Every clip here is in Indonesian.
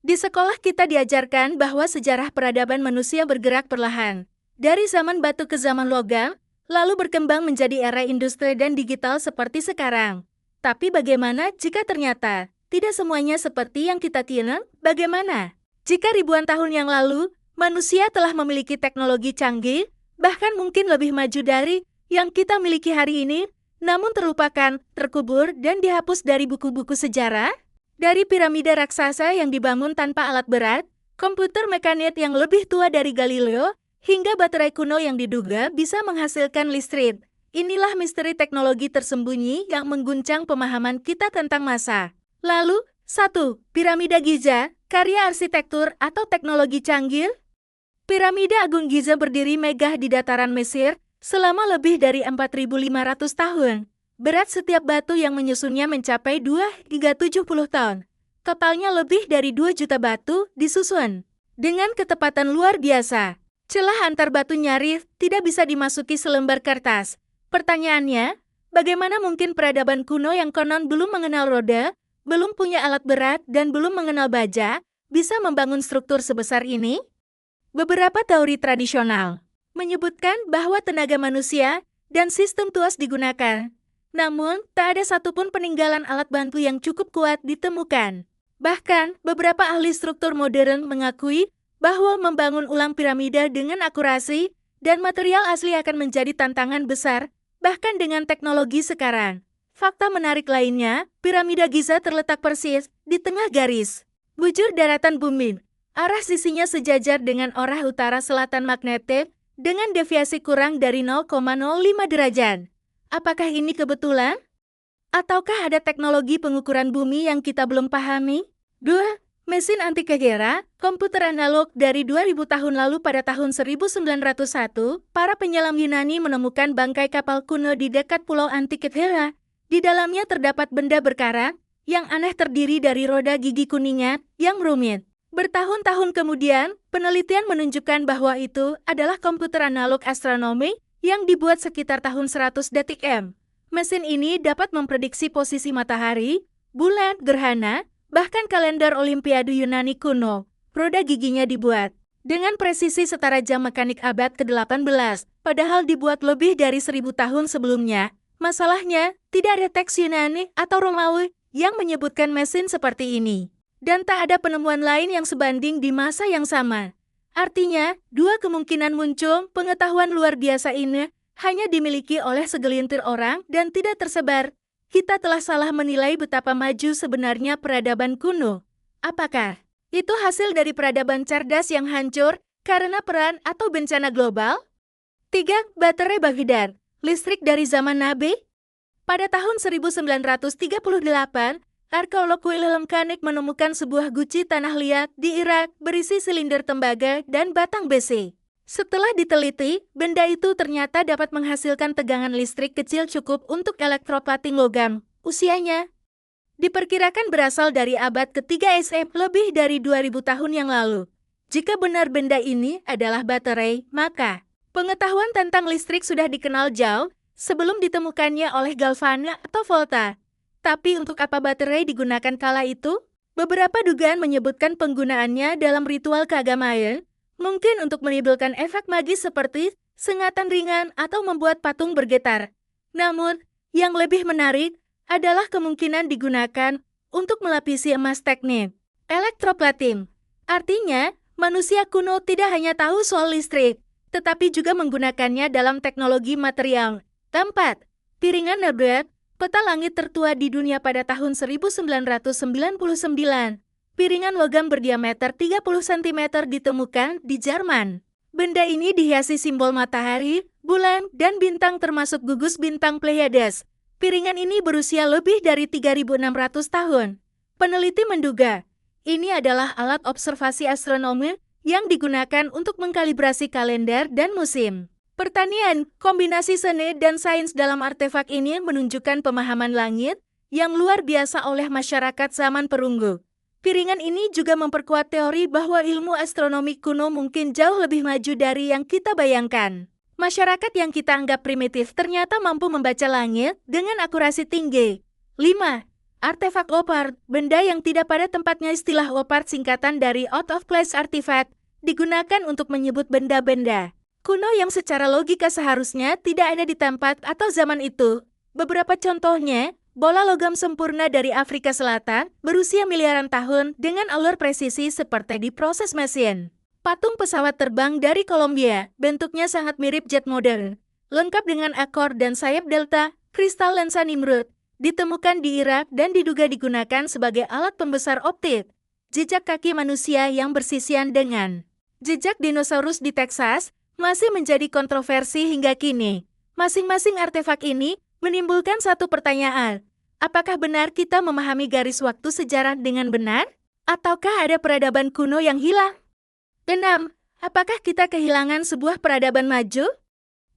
Di sekolah kita diajarkan bahwa sejarah peradaban manusia bergerak perlahan. Dari zaman batu ke zaman logam, lalu berkembang menjadi era industri dan digital seperti sekarang. Tapi bagaimana jika ternyata tidak semuanya seperti yang kita kira? Bagaimana jika ribuan tahun yang lalu, manusia telah memiliki teknologi canggih, bahkan mungkin lebih maju dari yang kita miliki hari ini, namun terlupakan, terkubur, dan dihapus dari buku-buku sejarah? Dari piramida raksasa yang dibangun tanpa alat berat, komputer mekanik yang lebih tua dari Galileo, hingga baterai kuno yang diduga bisa menghasilkan listrik. Inilah misteri teknologi tersembunyi yang mengguncang pemahaman kita tentang masa. Lalu, 1. Piramida Giza, karya arsitektur atau teknologi canggih. Piramida Agung Giza berdiri megah di dataran Mesir selama lebih dari 4.500 tahun. Berat setiap batu yang menyusunnya mencapai 2 hingga 70 ton. Totalnya lebih dari 2 juta batu disusun. Dengan ketepatan luar biasa, celah antar batu nyaris tidak bisa dimasuki selembar kertas. Pertanyaannya, bagaimana mungkin peradaban kuno yang konon belum mengenal roda, belum punya alat berat, dan belum mengenal baja, bisa membangun struktur sebesar ini? Beberapa teori tradisional menyebutkan bahwa tenaga manusia dan sistem tuas digunakan. Namun, tak ada satupun peninggalan alat bantu yang cukup kuat ditemukan. Bahkan, beberapa ahli struktur modern mengakui bahwa membangun ulang piramida dengan akurasi dan material asli akan menjadi tantangan besar, bahkan dengan teknologi sekarang. Fakta menarik lainnya, piramida Giza terletak persis di tengah garis bujur daratan bumi. Arah sisinya sejajar dengan arah utara-selatan magnetik dengan deviasi kurang dari 0,05 derajat. Apakah ini kebetulan? Ataukah ada teknologi pengukuran bumi yang kita belum pahami? 2. Mesin anti-kera, komputer analog dari 2000 tahun lalu. Pada tahun 1901, para penyelam Yunani menemukan bangkai kapal kuno di dekat pulau Antikythera. Di dalamnya terdapat benda berkarat yang aneh terdiri dari roda gigi kuningan yang rumit. Bertahun-tahun kemudian, penelitian menunjukkan bahwa itu adalah komputer analog astronomi yang dibuat sekitar tahun 100 detik M. Mesin ini dapat memprediksi posisi matahari, bulan, gerhana, bahkan kalender Olimpiade Yunani kuno. Roda giginya dibuat dengan presisi setara jam mekanik abad ke-18, padahal dibuat lebih dari 1000 tahun sebelumnya. Masalahnya, tidak ada teks Yunani atau Romawi yang menyebutkan mesin seperti ini. Dan tak ada penemuan lain yang sebanding di masa yang sama. Artinya, dua kemungkinan muncul, pengetahuan luar biasa ini hanya dimiliki oleh segelintir orang dan tidak tersebar. Kita telah salah menilai betapa maju sebenarnya peradaban kuno. Apakah itu hasil dari peradaban cerdas yang hancur karena perang atau bencana global? 3. Baterai Baghdad, listrik dari zaman Nabi. Pada tahun 1938, arkeolog Wilhelm Koenig menemukan sebuah guci tanah liat di Irak berisi silinder tembaga dan batang besi. Setelah diteliti, benda itu ternyata dapat menghasilkan tegangan listrik kecil cukup untuk elektroplating logam. Usianya diperkirakan berasal dari abad ketiga SM, lebih dari 2000 tahun yang lalu. Jika benar benda ini adalah baterai, maka pengetahuan tentang listrik sudah dikenal jauh sebelum ditemukannya oleh Galvani atau Volta. Tapi untuk apa baterai digunakan kala itu? Beberapa dugaan menyebutkan penggunaannya dalam ritual keagamaan, mungkin untuk menimbulkan efek magis seperti sengatan ringan atau membuat patung bergetar. Namun, yang lebih menarik adalah kemungkinan digunakan untuk melapisi emas teknik. Elektroplating. Artinya, manusia kuno tidak hanya tahu soal listrik, tetapi juga menggunakannya dalam teknologi material. 4. Piringan Nebret, peta langit tertua di dunia pada tahun 1999. Piringan logam berdiameter 30 cm ditemukan di Jerman. Benda ini dihiasi simbol matahari, bulan, dan bintang termasuk gugus bintang Pleiades. Piringan ini berusia lebih dari 3.600 tahun. Peneliti menduga, ini adalah alat observasi astronomi yang digunakan untuk mengkalibrasi kalender dan musim. Pertanian, kombinasi seni dan sains dalam artefak ini menunjukkan pemahaman langit yang luar biasa oleh masyarakat zaman perunggu. Piringan ini juga memperkuat teori bahwa ilmu astronomi kuno mungkin jauh lebih maju dari yang kita bayangkan. Masyarakat yang kita anggap primitif ternyata mampu membaca langit dengan akurasi tinggi. 5. Artefak opart, benda yang tidak pada tempatnya. Istilah opart singkatan dari out of place artifact, digunakan untuk menyebut benda-benda kuno yang secara logika seharusnya tidak ada di tempat atau zaman itu. Beberapa contohnya, bola logam sempurna dari Afrika Selatan, berusia miliaran tahun dengan alur presisi seperti diproses mesin. Patung pesawat terbang dari Kolombia, bentuknya sangat mirip jet modern, lengkap dengan ekor dan sayap delta, kristal lensa Nimrud, ditemukan di Irak dan diduga digunakan sebagai alat pembesar optik. Jejak kaki manusia yang bersisian dengan jejak dinosaurus di Texas masih menjadi kontroversi hingga kini. Masing-masing artefak ini menimbulkan satu pertanyaan. Apakah benar kita memahami garis waktu sejarah dengan benar? Ataukah ada peradaban kuno yang hilang? 6. Apakah kita kehilangan sebuah peradaban maju?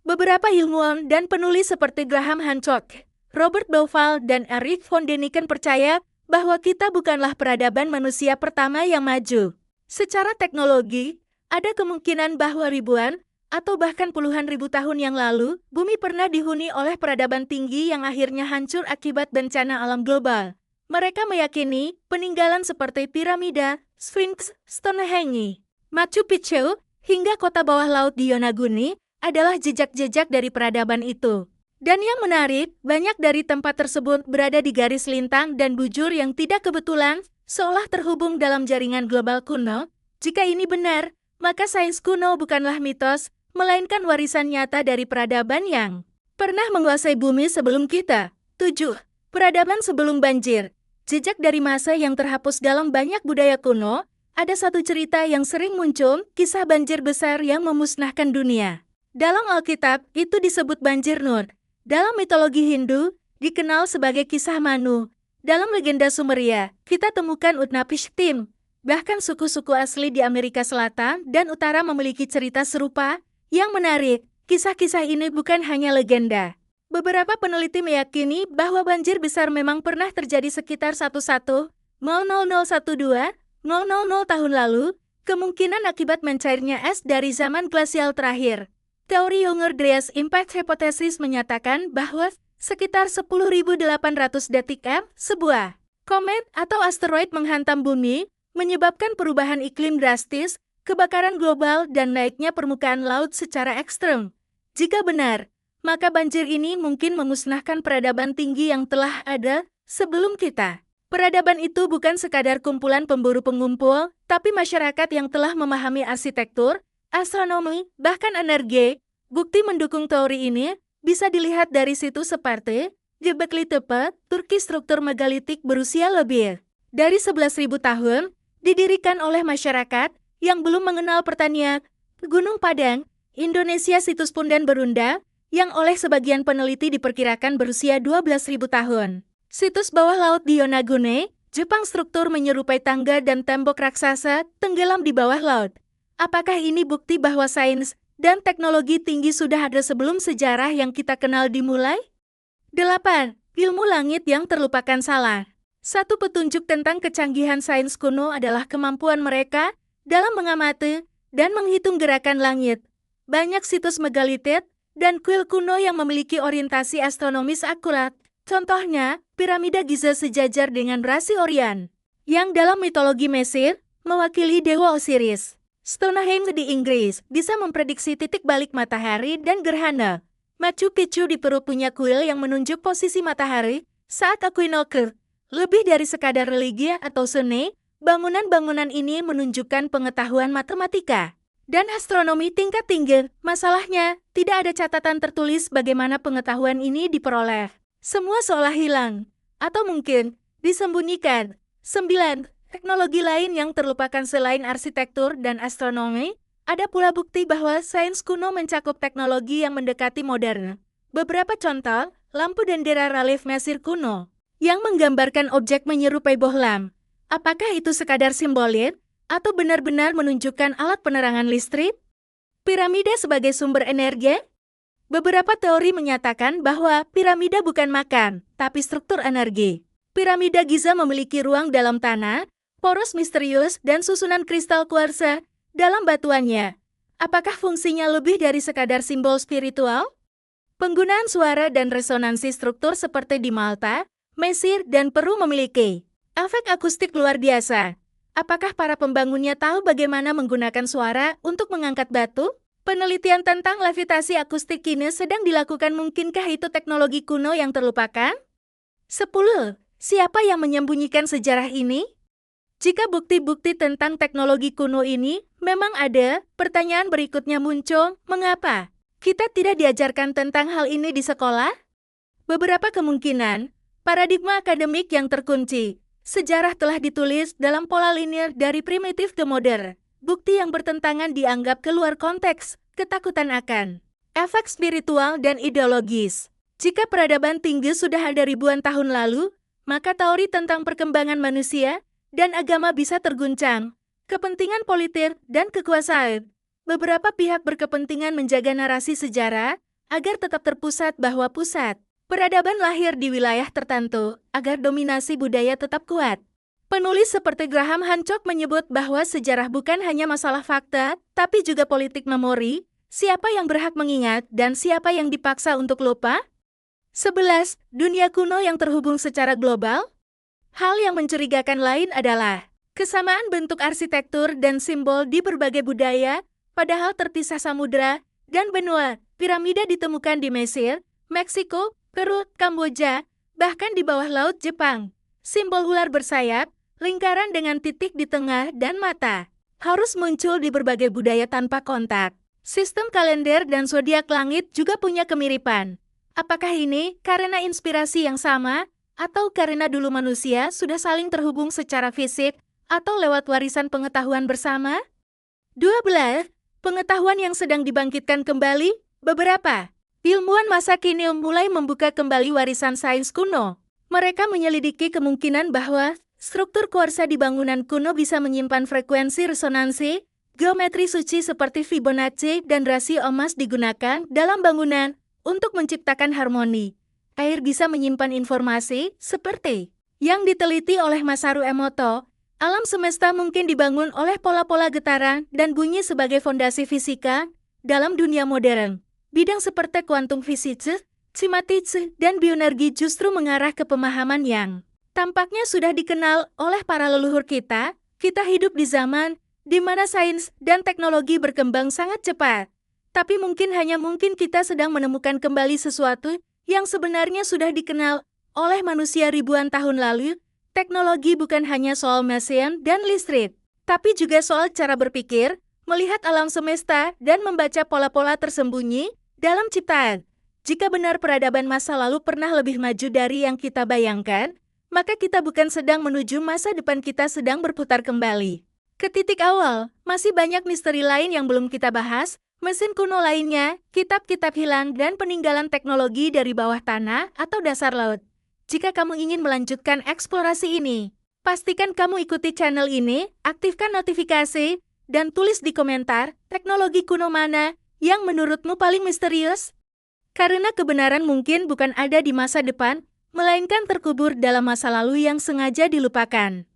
Beberapa ilmuwan dan penulis seperti Graham Hancock, Robert Bauval, dan Erich von Däniken percaya bahwa kita bukanlah peradaban manusia pertama yang maju. Secara teknologi, ada kemungkinan bahwa ribuan atau bahkan puluhan ribu tahun yang lalu, bumi pernah dihuni oleh peradaban tinggi yang akhirnya hancur akibat bencana alam global. Mereka meyakini peninggalan seperti piramida, Sphinx, Stonehenge, Machu Picchu, hingga kota bawah laut di Yonaguni adalah jejak-jejak dari peradaban itu. Dan yang menarik, banyak dari tempat tersebut berada di garis lintang dan bujur yang tidak kebetulan, seolah terhubung dalam jaringan global kuno. Jika ini benar, maka sains kuno bukanlah mitos, melainkan warisan nyata dari peradaban yang pernah menguasai bumi sebelum kita. 7. Peradaban sebelum banjir. Jejak dari masa yang terhapus dalam banyak budaya kuno, ada satu cerita yang sering muncul, kisah banjir besar yang memusnahkan dunia. Dalam Alkitab, itu disebut banjir Nur. Dalam mitologi Hindu, dikenal sebagai kisah Manu. Dalam legenda Sumeria, kita temukan Utnapishtim. Bahkan suku-suku asli di Amerika Selatan dan Utara memiliki cerita serupa. Yang menarik, kisah-kisah ini bukan hanya legenda. Beberapa peneliti meyakini bahwa banjir besar memang pernah terjadi sekitar 11.000 tahun lalu, kemungkinan akibat mencairnya es dari zaman glasial terakhir. Teori Younger-Dryas Impact Hypothesis menyatakan bahwa sekitar 10.800 detik sebuah komet atau asteroid menghantam bumi, menyebabkan perubahan iklim drastis, kebakaran global, dan naiknya permukaan laut secara ekstrem. Jika benar, maka banjir ini mungkin memusnahkan peradaban tinggi yang telah ada sebelum kita. Peradaban itu bukan sekadar kumpulan pemburu pengumpul, tapi masyarakat yang telah memahami arsitektur, astronomi, bahkan energi. Bukti mendukung teori ini bisa dilihat dari situs seperti Göbekli Tepe, Turki. Struktur megalitik berusia lebih dari 11.000 tahun, didirikan oleh masyarakat yang belum mengenal pertanian. Gunung Padang, Indonesia. Situs Punden Berunda, yang oleh sebagian peneliti diperkirakan berusia 12.000 tahun. Situs bawah laut di Yonaguni, Jepang. Struktur menyerupai tangga dan tembok raksasa tenggelam di bawah laut. Apakah ini bukti bahwa sains dan teknologi tinggi sudah ada sebelum sejarah yang kita kenal dimulai? 8. Ilmu langit yang terlupakan salah. Satu petunjuk tentang kecanggihan sains kuno adalah kemampuan mereka dalam mengamati dan menghitung gerakan langit. Banyak situs megalitik dan kuil kuno yang memiliki orientasi astronomis akurat. Contohnya, piramida Giza sejajar dengan rasi Orion, yang dalam mitologi Mesir mewakili dewa Osiris. Stonehenge di Inggris bisa memprediksi titik balik matahari dan gerhana. Machu Picchu di Peru punya kuil yang menunjuk posisi matahari saat equinox. Lebih dari sekadar religi atau seni, bangunan-bangunan ini menunjukkan pengetahuan matematika dan astronomi tingkat tinggi. Masalahnya, tidak ada catatan tertulis bagaimana pengetahuan ini diperoleh. Semua seolah hilang, atau mungkin disembunyikan. 9. Teknologi lain yang terlupakan selain arsitektur dan astronomi, ada pula bukti bahwa sains kuno mencakup teknologi yang mendekati modern. Beberapa contoh, lampu dendera relief Mesir kuno, yang menggambarkan objek menyerupai bohlam. Apakah itu sekadar simbolik, atau benar-benar menunjukkan alat penerangan listrik? Piramida sebagai sumber energi? Beberapa teori menyatakan bahwa piramida bukan makam, tapi struktur energi. Piramida Giza memiliki ruang dalam tanah, poros misterius, dan susunan kristal kuarsa dalam batuannya. Apakah fungsinya lebih dari sekadar simbol spiritual? Penggunaan suara dan resonansi struktur seperti di Malta Mesir, dan Peru memiliki efek akustik luar biasa. Apakah para pembangunnya tahu bagaimana menggunakan suara untuk mengangkat batu? Penelitian tentang levitasi akustik kini sedang dilakukan. Mungkinkah itu teknologi kuno yang terlupakan? 10. Siapa yang menyembunyikan sejarah ini? Jika bukti-bukti tentang teknologi kuno ini memang ada, pertanyaan berikutnya muncul, mengapa kita tidak diajarkan tentang hal ini di sekolah? Beberapa kemungkinan, paradigma akademik yang terkunci. Sejarah telah ditulis dalam pola linear dari primitif ke modern. Bukti yang bertentangan dianggap keluar konteks, ketakutan akan efek spiritual dan ideologis. Jika peradaban tinggi sudah ada ribuan tahun lalu, maka teori tentang perkembangan manusia dan agama bisa terguncang. Kepentingan politik dan kekuasaan. Beberapa pihak berkepentingan menjaga narasi sejarah agar tetap terpusat bahwa pusat peradaban lahir di wilayah tertentu agar dominasi budaya tetap kuat. Penulis seperti Graham Hancock menyebut bahwa sejarah bukan hanya masalah fakta, tapi juga politik memori, siapa yang berhak mengingat dan siapa yang dipaksa untuk lupa. 11. Dunia kuno yang terhubung secara global. Hal yang mencurigakan lain adalah kesamaan bentuk arsitektur dan simbol di berbagai budaya, padahal terpisah samudra dan benua. Piramida ditemukan di Mesir, Meksiko, Peru, Kamboja, bahkan di bawah laut Jepang. Simbol ular bersayap, lingkaran dengan titik di tengah dan mata, harus muncul di berbagai budaya tanpa kontak. Sistem kalender dan zodiak langit juga punya kemiripan. Apakah ini karena inspirasi yang sama, atau karena dulu manusia sudah saling terhubung secara fisik, atau lewat warisan pengetahuan bersama? 12. Pengetahuan yang sedang dibangkitkan kembali. Beberapa ilmuwan masa kini mulai membuka kembali warisan sains kuno. Mereka menyelidiki kemungkinan bahwa struktur kuarsa di bangunan kuno bisa menyimpan frekuensi resonansi. Geometri suci seperti Fibonacci dan rasio emas digunakan dalam bangunan untuk menciptakan harmoni. Air bisa menyimpan informasi seperti yang diteliti oleh Masaru Emoto. Alam semesta mungkin dibangun oleh pola-pola getaran dan bunyi sebagai fondasi fisika dalam dunia modern. Bidang seperti kuantum fisik, klimatik, dan bioenergi justru mengarah ke pemahaman yang tampaknya sudah dikenal oleh para leluhur kita. Kita hidup di zaman di mana sains dan teknologi berkembang sangat cepat. Tapi hanya mungkin kita sedang menemukan kembali sesuatu yang sebenarnya sudah dikenal oleh manusia ribuan tahun lalu. Teknologi bukan hanya soal mesin dan listrik, tapi juga soal cara berpikir, melihat alam semesta, dan membaca pola-pola tersembunyi dalam ciptaan. Jika benar peradaban masa lalu pernah lebih maju dari yang kita bayangkan, maka kita bukan sedang menuju masa depan, kita sedang berputar kembali ke titik awal. Masih banyak misteri lain yang belum kita bahas, mesin kuno lainnya, kitab-kitab hilang, dan peninggalan teknologi dari bawah tanah atau dasar laut. Jika kamu ingin melanjutkan eksplorasi ini, pastikan kamu ikuti channel ini, aktifkan notifikasi, dan tulis di komentar teknologi kuno mana yang menurutmu paling misterius. Karena kebenaran mungkin bukan ada di masa depan, melainkan terkubur dalam masa lalu yang sengaja dilupakan.